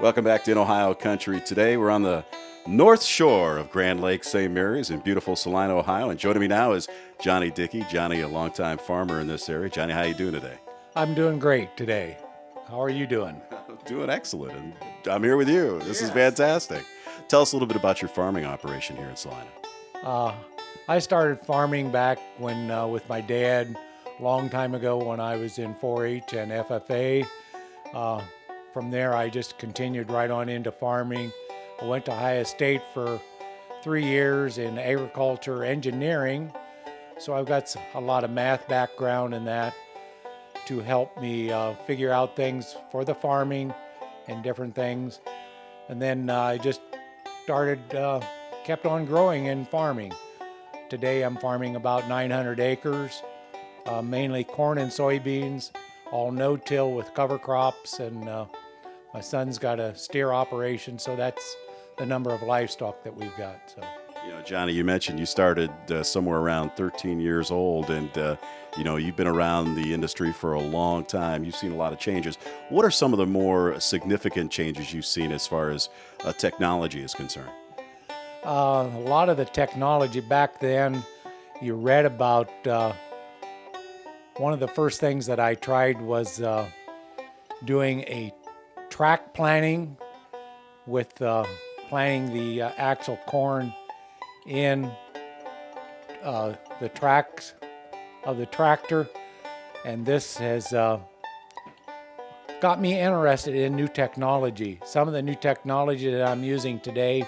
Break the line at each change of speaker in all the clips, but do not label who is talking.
Welcome back to In Ohio Country. Today we're on the north shore of Grand Lake St. Mary's in beautiful Salina, Ohio. And joining me now is Jonny Dicke. Johnny, a longtime farmer in this area. Johnny, how you doing today?
I'm doing great today. How are you doing?
I'm doing excellent. And I'm here with you. This is fantastic. Tell us a little bit about your farming operation here in Salina.
I started farming back when with my dad a long time ago when I was in 4-H and FFA. From there, I just continued right on into farming. I went to Ohio State for 3 years in agriculture engineering, so I've got a lot of math background in that to help me figure out things for the farming and different things. And then I just started, kept on growing in farming. Today I'm farming about 900 acres, mainly corn and soybeans, all no-till with cover crops, and my son's got a steer operation, so that's the number of livestock that we've got. So,
Johnny, you mentioned you started somewhere around 13 years old, and you've been around the industry for a long time. You've seen a lot of changes. What are some of the more significant changes you've seen as far as technology is concerned?
A lot of the technology back then, you read about. One of the first things that I tried was doing a track planting with planting the actual corn in the tracks of the tractor, and this has got me interested in new technology. Some of the new technology that I'm using today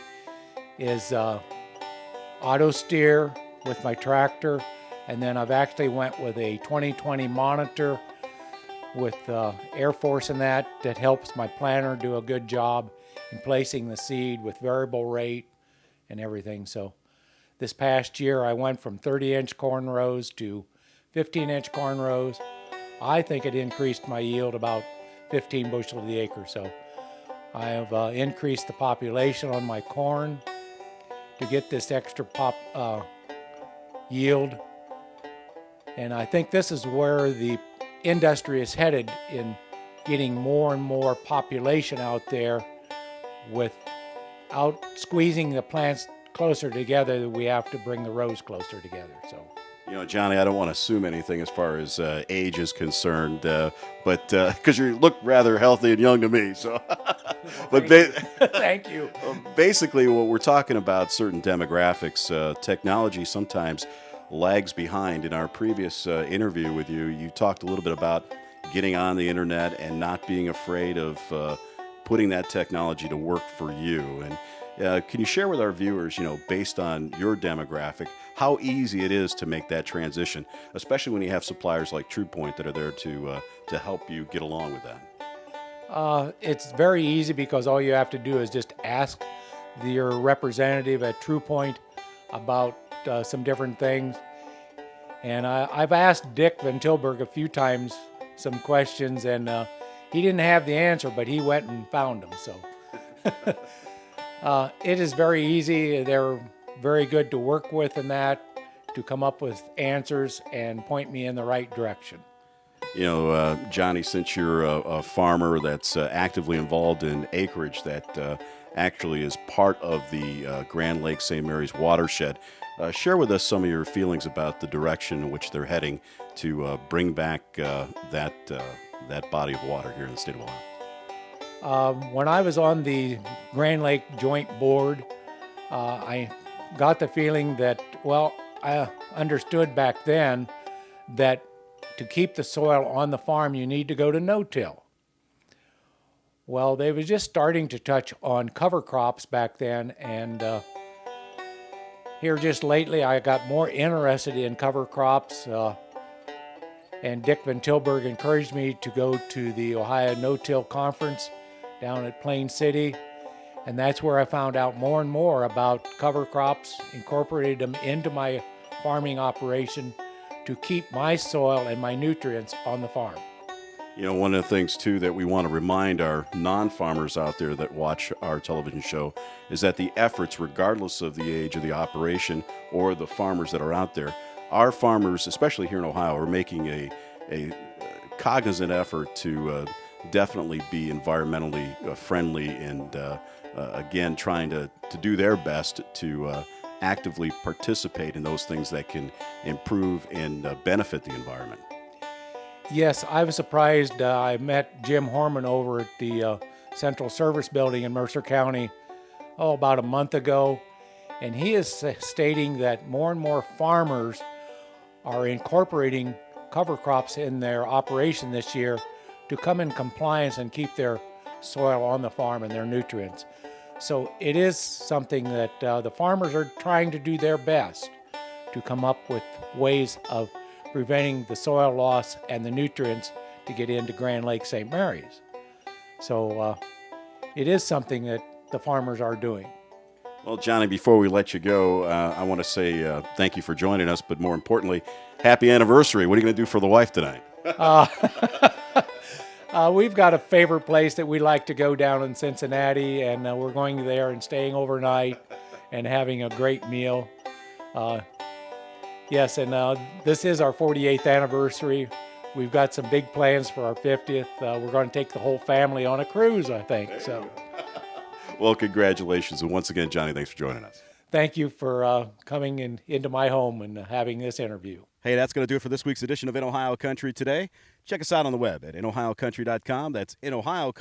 is auto steer with my tractor, and then I've actually went with a 2020 monitor with Air Force in that helps my planter do a good job in placing the seed with variable rate and everything. So this past year I went from 30-inch corn rows to 15-inch corn rows. I think it increased my yield about 15 bushel to the acre. So I have increased the population on my corn to get this extra yield. And I think this is where the industry is headed, in getting more and more population out there without squeezing the plants closer together. We have to bring the rows closer together. So,
Johnny, I don't want to assume anything as far as age is concerned, but because you look rather healthy and young to me, so. But
thank you.
Basically, what we're talking about, certain demographics, technology sometimes lags behind. In our previous interview with you, you talked a little bit about getting on the internet and not being afraid of putting that technology to work for you. And can you share with our viewers, based on your demographic, how easy it is to make that transition, especially when you have suppliers like Trupointe that are there to help you get along with that?
It's very easy, because all you have to do is just ask your representative at Trupointe about some different things. And I've asked Dick Van Tilburg a few times some questions, and he didn't have the answer, but he went and found them. So it is very easy. They're very good to work with in that, to come up with answers and point me in the right direction.
Johnny, since you're a farmer that's actively involved in acreage that actually is part of the Grand Lake St. Mary's watershed, share with us some of your feelings about the direction in which they're heading to bring back that body of water here in the state of Ohio.
When I was on the Grand Lake Joint Board, I got the feeling that, I understood back then that to keep the soil on the farm, you need to go to no-till. Well, they were just starting to touch on cover crops back then, and here just lately I got more interested in cover crops, and Dick Van Tilburg encouraged me to go to the Ohio No-Till Conference down at Plain City, and that's where I found out more and more about cover crops, incorporated them into my farming operation to keep my soil and my nutrients on the farm.
One of the things, too, that we want to remind our non-farmers out there that watch our television show is that the efforts, regardless of the age of the operation or the farmers that are out there, our farmers, especially here in Ohio, are making a cognizant effort to definitely be environmentally friendly and, again, trying to do their best to actively participate in those things that can improve and benefit the environment.
Yes, I was surprised. I met Jim Horman over at the Central Service Building in Mercer County, about a month ago, and he is stating that more and more farmers are incorporating cover crops in their operation this year to come in compliance and keep their soil on the farm and their nutrients. So it is something that the farmers are trying to do their best to come up with ways of preventing the soil loss and the nutrients to get into Grand Lake St. Mary's. So it is something that the farmers are doing.
Well, Jonny, before we let you go, I want to say thank you for joining us, but more importantly, happy anniversary. What are you going to do for the wife tonight?
We've got a favorite place that we like to go down in Cincinnati, and we're going there and staying overnight and having a great meal. Yes, and this is our 48th anniversary. We've got some big plans for our 50th. We're going to take the whole family on a cruise, I think. So,
Well, congratulations. And once again, Jonny, thanks for joining us.
thank you for coming into my home and having this interview.
Hey, that's going to do it for this week's edition of In Ohio Country Today. Check us out on the web at inohiocountry.com. That's in Ohio